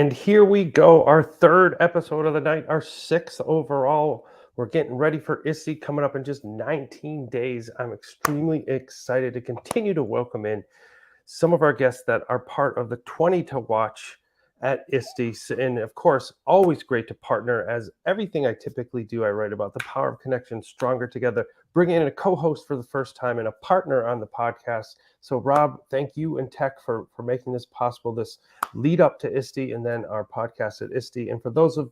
And here we go, our third episode of the night, our sixth overall. We're getting ready for ISTE coming up in just 19 days. I'm extremely excited to continue to welcome in some of our guests that are part of the 20 to watch at ISTE. And of course, always great to partner. As everything I typically do, I write about the power of connection, stronger together, bringing in a co-host for the first time and a partner on the podcast. So Rob, thank you and Tech for making this possible, this lead up to ISTE and then our podcast at ISTE. And for those of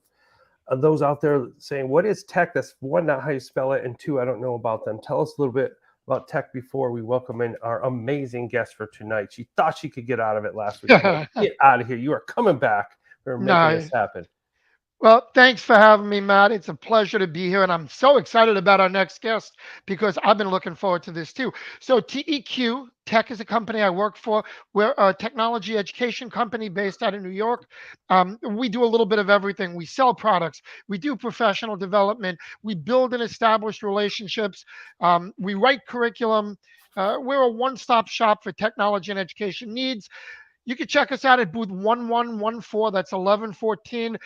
those out there saying, what is Tech? That's one, not how you spell it, and two, I don't know about them. Tell us a little bit about Tech before we welcome in our amazing guest for tonight. She thought she could get out of it last week. Get out of here. You are coming back. We're making this happen. Well, thanks for having me, Matt. It's a pleasure to be here, and I'm so excited about our next guest because I've been looking forward to this too. So, TEQ Tech is a company I work for. We're a technology education company based out of New York. We do a little bit of everything. We sell products, we do professional development, we build and establish relationships, we write curriculum. We're a one-stop shop for technology and education needs. You can check us out at booth 1114. That's 1114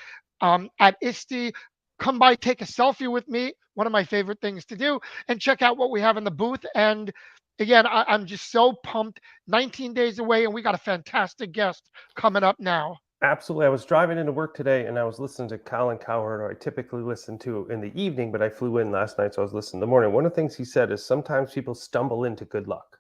at ISTE. Come by, take a selfie with me. One of my favorite things to do, and check out what we have in the booth. And again, I'm just so pumped. 19 days away, and we got a fantastic guest coming up now. Absolutely. I was driving into work today and I was listening to Colin Cowherd, who I typically listen to in the evening, but I flew in last night, so I was listening in the morning. One of the things he said is sometimes people stumble into good luck.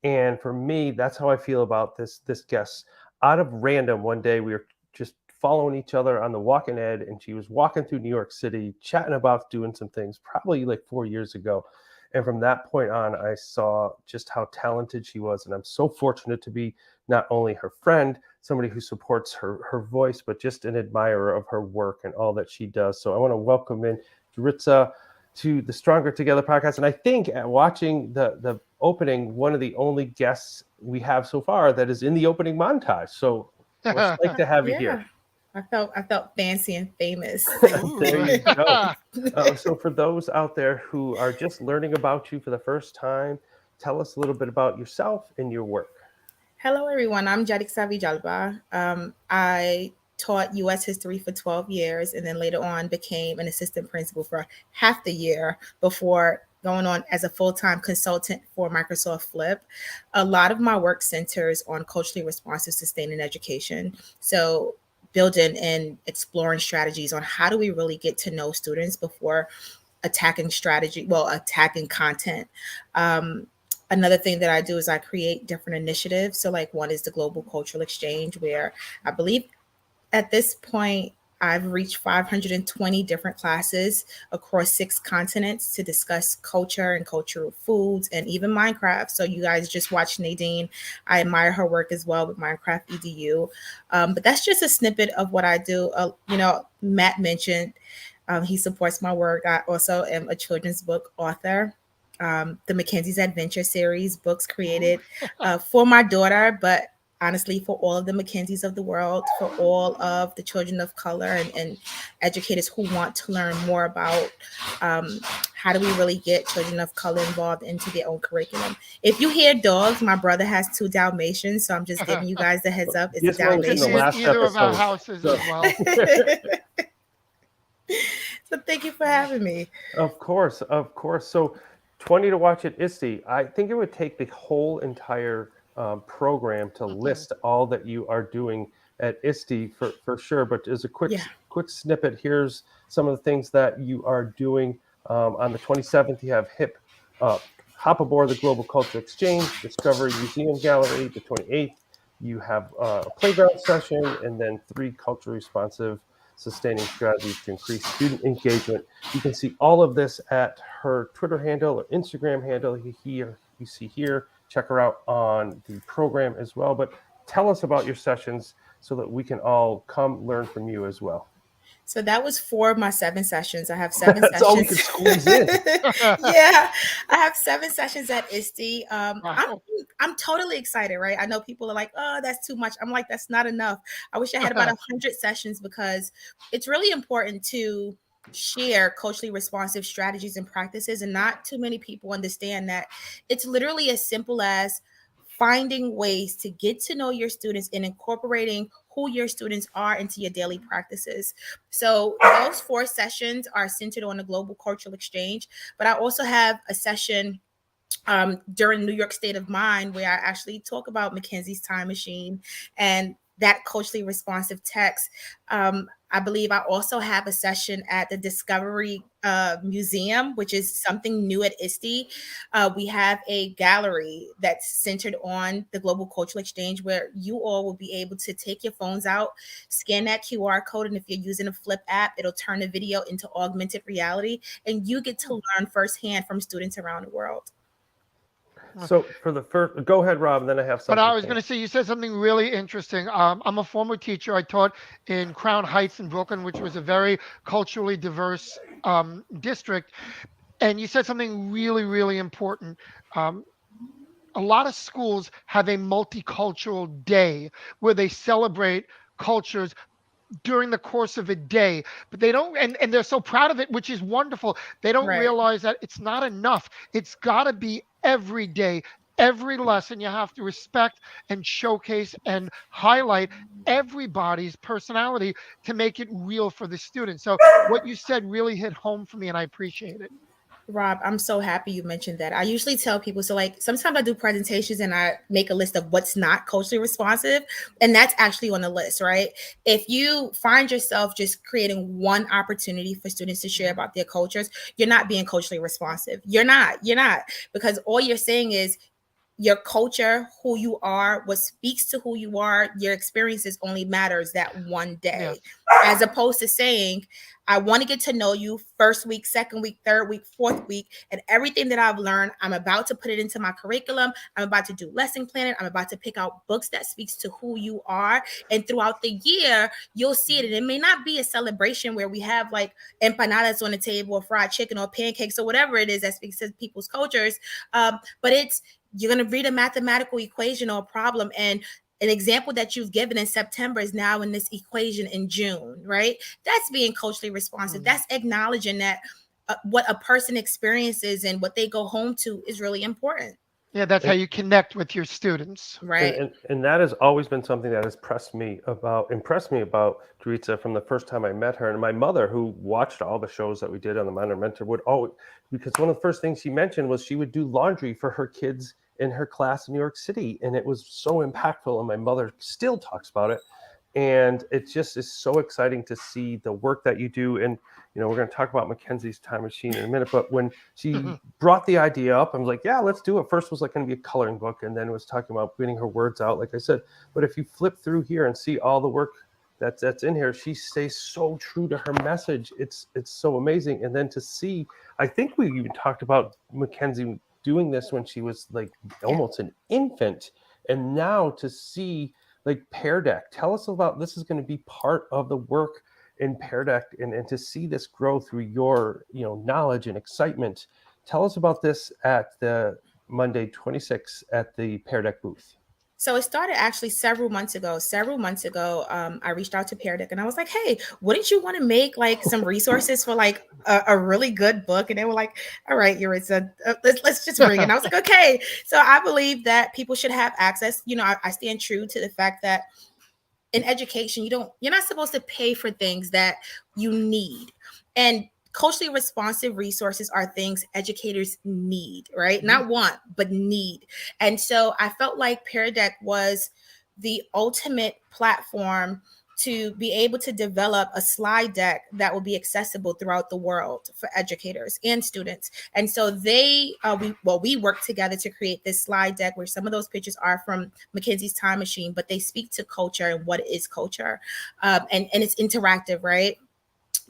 And for me, that's how I feel about this guest. Out of random, one day we were just following each other on the Walking Ed, and she was walking through New York City, chatting about doing some things, probably like 4 years ago. And from that point on, I saw just how talented she was. And I'm so fortunate to be not only her friend, somebody who supports her voice, but just an admirer of her work and all that she does. So I want to welcome in Yaritza to the Stronger Together podcast. And I think at watching the opening, one of the only guests we have so far that is in the opening montage. So it's like to have you here. I felt fancy and famous. There you go. So for those out there who are just learning about you for the first time, tell us a little bit about yourself and your work. Hello, everyone. I'm Yaritza Villalba. I taught U.S. history for 12 years and then later on became an assistant principal for half the year before going on as a full-time consultant for Microsoft Flip. A lot of my work centers on culturally responsive, sustaining education. So building and exploring strategies on how do we really get to know students before attacking content. Another thing that I do is I create different initiatives. So like one is the Global Cultural Exchange, where I believe at this point I've reached 520 different classes across 6 continents to discuss culture and cultural foods and even Minecraft. So you guys just watched Nadine. I admire her work as well with Minecraft EDU. But that's just a snippet of what I do. Matt mentioned he supports my work. I also am a children's book author. The Mackenzie's Adventure series, books created for my daughter, but honestly, for all of the Mackenzies of the world, for all of the children of color and educators who want to learn more about how do we really get children of color involved into their own curriculum. If you hear dogs, my brother has 2 Dalmatians, so I'm just giving you guys the heads up. It's a Dalmatian. Either of our houses as well. So thank you for having me. Of course. So 20 to watch at ISTE. I think it would take the whole entire program to list all that you are doing at ISTE for sure. But as a quick snippet, here's some of the things that you are doing. On the 27th, you have Hop Aboard the Global Culture Exchange, Discovery Museum Gallery. The 28th, you have a playground session, and then 3 culturally responsive sustaining strategies to increase student engagement. You can see all of this at her Twitter handle or Instagram handle you see here. Check her out on the program as well. But tell us about your sessions so that we can all come learn from you as well. So that was 4 of my 7 sessions. I have 7 That's sessions. all we could squeeze in. Yeah, I have 7 sessions at ISTE. I'm totally excited, right? I know people are like, oh, that's too much. I'm like, that's not enough. I wish I had about 100 sessions because it's really important to share culturally responsive strategies and practices. And not too many people understand that it's literally as simple as finding ways to get to know your students and incorporating who your students are into your daily practices. So those 4 sessions are centered on the global cultural exchange, but I also have a session during New York State of Mind, where I actually talk about Mackenzie's Time Machine and that culturally responsive text. I believe I also have a session at the Discovery Museum, which is something new at ISTE. We have a gallery that's centered on the global cultural exchange, where you all will be able to take your phones out, scan that QR code, and if you're using a Flip app, it'll turn the video into augmented reality, and you get to learn firsthand from students around the world. So for the first, go ahead, Rob, and then I have something. But I was going to say, you said something really interesting. I'm a former teacher. I taught in Crown Heights in Brooklyn, which was a very culturally diverse district. And you said something really, really important. A lot of schools have a multicultural day where they celebrate cultures during the course of a day, but they don't, and they're so proud of it, which is wonderful. They don't Right. realize that it's not enough. It's got to be every day, every lesson. You have to respect and showcase and highlight everybody's personality to make it real for the students. So what you said really hit home for me, and I appreciate it. Rob, I'm so happy you mentioned that. I usually tell people, so like sometimes I do presentations and I make a list of what's not culturally responsive, and that's actually on the list, right? If you find yourself just creating one opportunity for students to share about their cultures, you're not being culturally responsive. You're not, because all you're saying is your culture, who you are, what speaks to who you are, your experiences only matters that one day, Yes. as opposed to saying, I want to get to know you first week, second week, third week, fourth week, and everything that I've learned, I'm about to put it into my curriculum. I'm about to do lesson planning. I'm about to pick out books that speaks to who you are. And throughout the year, you'll see it. And it may not be a celebration where we have like empanadas on the table or fried chicken or pancakes or whatever it is that speaks to people's cultures. But it's, you're going to read a mathematical equation or a problem, and an example that you've given in September is now in this equation in June, right? That's being culturally responsive. That's acknowledging that what a person experiences and what they go home to is really important. Yeah, that's how you connect with your students. Right. And that has always been something that has impressed me about Yaritza from the first time I met her. And my mother, who watched all the shows that we did on the Minor Mentor, would always, because one of the first things she mentioned was she would do laundry for her kids in her class in New York City, and it was so impactful. And my mother still talks about it, and it just is so exciting to see the work that you do. And we're going to talk about Mackenzie's Time Machine in a minute, but when she brought the idea up, I was like, yeah, let's do it. First was like going to be a coloring book, and then it was talking about getting her words out, like I said. But if you flip through here and see all the work that's in here, she stays so true to her message. It's so amazing. And then to see, I think we even talked about Mackenzie doing this when she was like almost an infant, and now to see like Pear Deck. Tell us about, this is going to be part of the work in Pear Deck, and to see this grow through your knowledge and excitement. Tell us about this at the Monday 26th at the Pear Deck booth. So it started actually several months ago. I reached out to Pear Deck and I was like, hey, wouldn't you want to make like some resources for like a really good book? And they were like, all right, Yaritza, let's just bring it. And I was like, okay. So I believe that people should have access. I stand true to the fact that in education, you're not supposed to pay for things that you need. And culturally responsive resources are things educators need, right? Not want, but need. And so I felt like Pear Deck was the ultimate platform to be able to develop a slide deck that will be accessible throughout the world for educators and students. And so we worked together to create this slide deck where some of those pictures are from Mackenzie's Time Machine, but they speak to culture and what is culture. And it's interactive, right?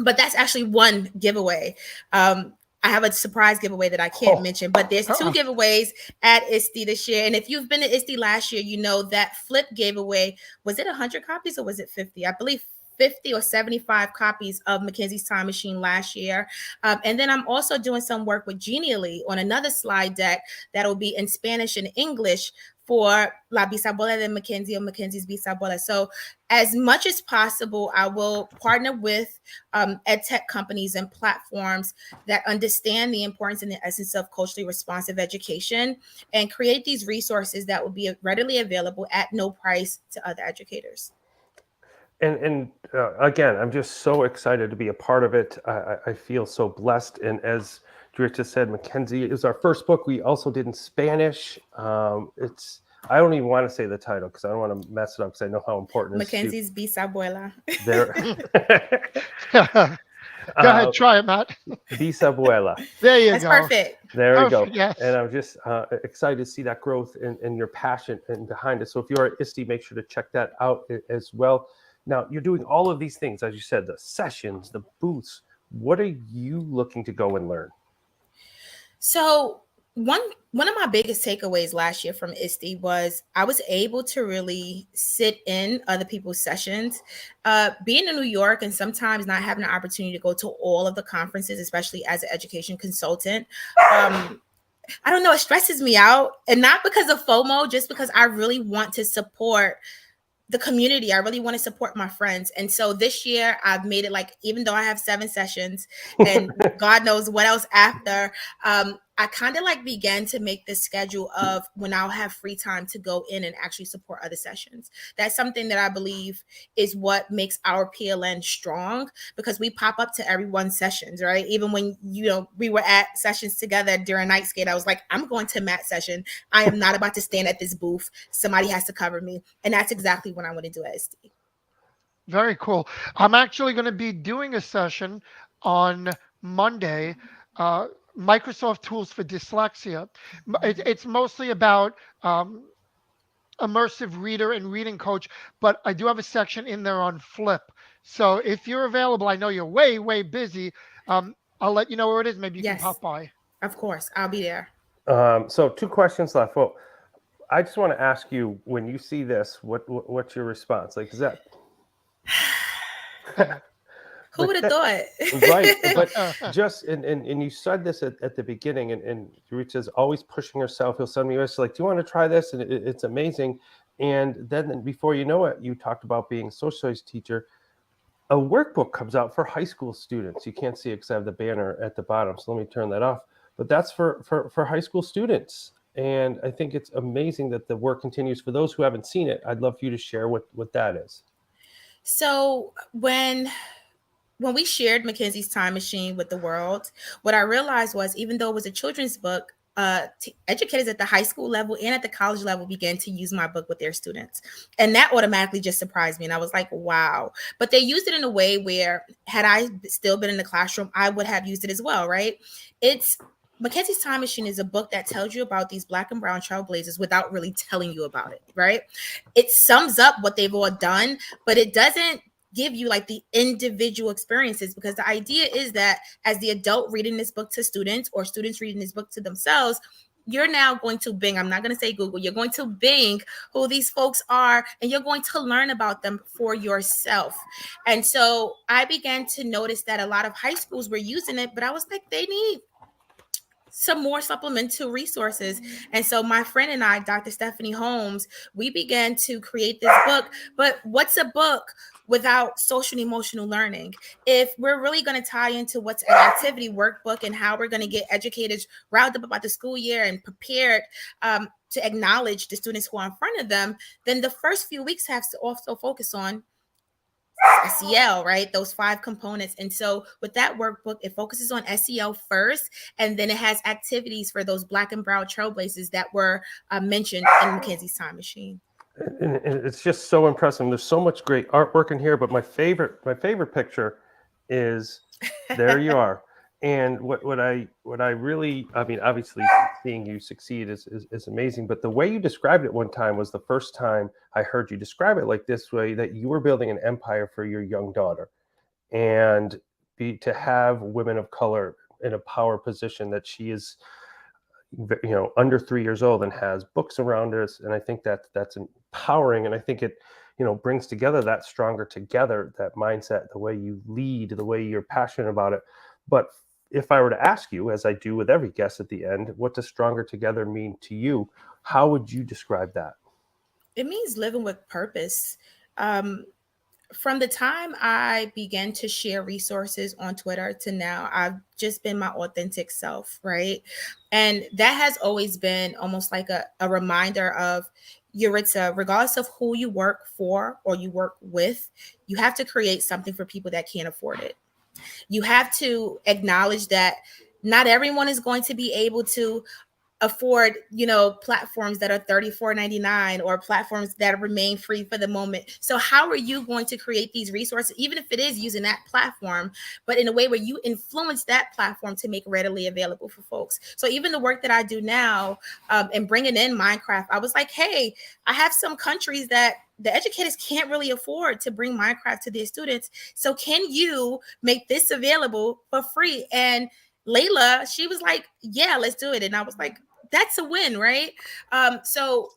But that's actually one giveaway. I have a surprise giveaway that I can't mention, but there's 2 giveaways at ISTE this year. And if you've been to ISTE last year, you know that Flip gave away, was it 100 copies or was it 50? I believe 50 or 75 copies of Mackenzie's Time Machine last year. And then I'm also doing some work with Genially on another slide deck that'll be in Spanish and English for La Bisabuela de Mackenzie or Mackenzie's Bisabuela. So as much as possible, I will partner with ed tech companies and platforms that understand the importance and the essence of culturally responsive education and create these resources that will be readily available at no price to other educators. And again, I'm just so excited to be a part of it. I feel so blessed. And as Yaritza said, Mackenzie is our first book. We also did in Spanish. I don't even want to say the title because I don't want to mess it up because I know how important it is. Mackenzie's Bisabuela. There. Go ahead, try it, Matt. Bisabuela. There you That's go. perfect. There you go. Yes. And I'm just excited to see that growth and your passion and behind it. So if you're at ISTE, make sure to check that out as well. Now, you're doing all of these things, as you said, the sessions, the booths. What are you looking to go and learn? So one of my biggest takeaways last year from ISTE was I was able to really sit in other people's sessions. Being in New York and sometimes not having the opportunity to go to all of the conferences, especially as an education consultant, I don't know, it stresses me out. And not because of FOMO, just because I really want to support the community. I really want to support my friends. And so this year I've made it like, even though I have 7 sessions and God knows what else after, I kind of like began to make this schedule of when I'll have free time to go in and actually support other sessions. That's something that I believe is what makes our PLN strong, because we pop up to everyone's sessions, right? Even when, we were at sessions together during Night Skate, I was like, I'm going to Matt's session. I am not about to stand at this booth. Somebody has to cover me. And that's exactly what I want to do at ISTE. Very cool. I'm actually going to be doing a session on Monday, Microsoft Tools for Dyslexia. It's mostly about immersive reader and reading coach, but I do have a section in there on Flip. So if you're available, I know you're way, way busy. I'll let you know where it is. Maybe you can pop by. Of course, I'll be there. So 2 questions left. Well, I just want to ask you, when you see this, what's your response? Like, is that... Who would have thought? Right, but just and you said this at the beginning, and Yaritza's always pushing herself. He'll send me a message like, "Do you want to try this?" And it's amazing. And then before you know it, you talked about being a social studies teacher. A workbook comes out for high school students. You can't see it because I have the banner at the bottom, so let me turn that off. But that's for high school students. And I think it's amazing that the work continues. For those who haven't seen it, I'd love for you to share what that is. So when we shared Mackenzie's Time Machine with the world, what I realized was, even though it was a children's book, educators at the high school level and at the college level began to use my book with their students. And that automatically just surprised me. And I was like, wow. But they used it in a way where, had I still been in the classroom, I would have used it as well, right? Mackenzie's Time Machine is a book that tells you about these Black and brown trailblazers without really telling you about it, right? It sums up what they've all done, but it doesn't give you like the individual experiences, because the idea is that as the adult reading this book to students, or students reading this book to themselves, you're now going to Bing, I'm not going to say Google, you're going to Bing who these folks are, and you're going to learn about them for yourself. And so I began to notice that a lot of high schools were using it, but I was like, they need some more supplemental resources. And so my friend and I, Dr. Stephanie Holmes, we began to create this book. But what's a book without social and emotional learning? If we're really going to tie into what's an activity workbook and how we're going to get educators riled up about the school year and prepared to acknowledge the students who are in front of them, then the first few weeks have to also focus on SEL, right? Those 5 components. And so with that workbook, it focuses on SEL first, and then it has activities for those Black and brown trailblazers that were mentioned in Mackenzie's Time Machine. And it's just so impressive. There's so much great artwork in here, but my favorite picture is there you are. And what I really, I mean, obviously seeing you succeed is amazing, but the way you described it one time was the first time I heard you describe it like this way, that you were building an empire for your young daughter, and to have women of color in a power position, that she is, under 3 years old and has books around us. And I think that's empowering. And I think it, brings together that stronger together, that mindset, the way you lead, the way you're passionate about it. But if I were to ask you, as I do with every guest at the end, what does Stronger Together mean to you? How would you describe that? It means living with purpose. Um, from the time I began to share resources on Twitter to now, I've just been my authentic self, right? And that has always been almost like a reminder of Yaritza, regardless of who you work for or you work with, you have to create something for people that can't afford it. You have to acknowledge that not everyone is going to be able to afford, platforms that are $34.99 or platforms that remain free for the moment. So how are you going to create these resources, even if it is using that platform, but in a way where you influence that platform to make readily available for folks? So even the work that I do now, and bringing in Minecraft, I was like, hey, I have some countries that the educators can't really afford to bring Minecraft to their students. So can you make this available for free? And Layla, she was like, yeah, let's do it. And I was like, that's a win, right? So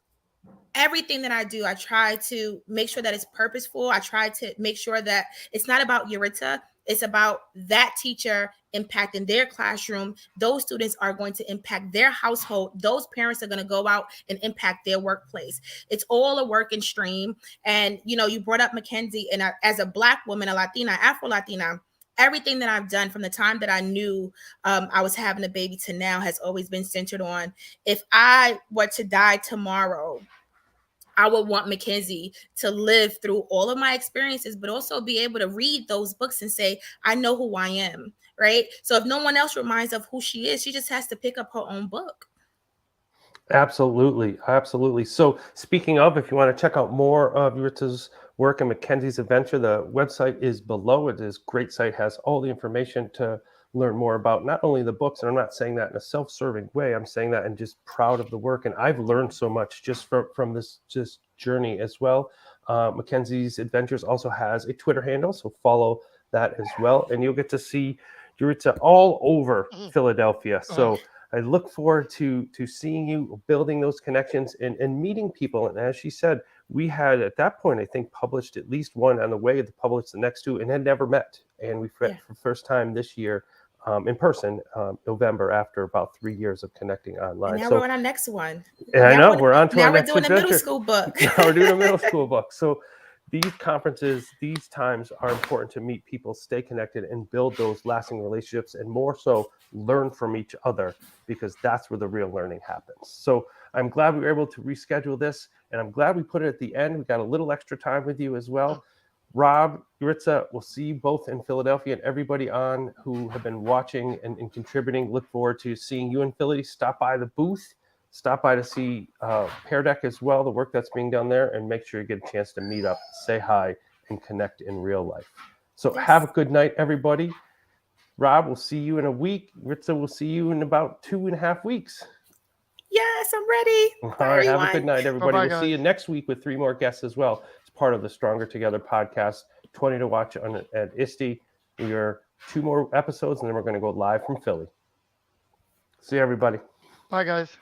everything that I do, I try to make sure that it's purposeful. I try to make sure that it's not about Yaritza. It's about that teacher impacting their classroom. Those students are going to impact their household. Those parents are going to go out and impact their workplace. It's all a working stream. And, you brought up Mackenzie, and as a Black woman, a Latina, Afro-Latina, everything that I've done from the time that I knew I was having a baby to now has always been centered on, if I were to die tomorrow, I would want Mackenzie to live through all of my experiences, but also be able to read those books and say, I know who I am, right? So if no one else reminds of who she is, she just has to pick up her own book. Absolutely. Absolutely. So speaking of, if you want to check out more of Yaritza's work and Mackenzie's adventure, the website is below. It is a great site, has all the information to learn more about not only the books, and I'm not saying that in a self-serving way, I'm saying that and just proud of the work. And I've learned so much just from this just journey as well. Mackenzie's Adventures also has a Twitter handle, so follow that as well. And you'll get to see Yaritza all over Philadelphia. So I look forward to seeing you building those connections and meeting people. And as she said, we had at that point, I think, published at least one on the way to publish the next two and had never met. And we met for the first time this year in person, November, after about 3 years of connecting online. And now we're on our next one. And I know we're on to our next adventure. Now we're doing a middle school book. Now we're doing a middle school book. So these conferences, these times are important to meet people, stay connected, and build those lasting relationships, and more so learn from each other, because that's where the real learning happens. So I'm glad we were able to reschedule this, and I'm glad we put it at the end. We got a little extra time with you as well. Rob, Yaritza, we'll see you both in Philadelphia, and everybody on who have been watching and contributing. Look forward to seeing you in Philly. Stop by the booth. Stop by to see Pear Deck as well, the work that's being done there, and make sure you get a chance to meet up, say hi, and connect in real life. So have a good night, everybody. Rob, we'll see you in a week. Yaritza, we'll see you in about 2.5 weeks. Yes, I'm ready. All right, have a good night, everybody. Bye-bye, we'll see you next week with 3 more guests as well. It's part of the Stronger Together podcast. 20 to watch at ISTE. We are 2 more episodes, and then we're going to go live from Philly. See you, everybody. Bye, guys.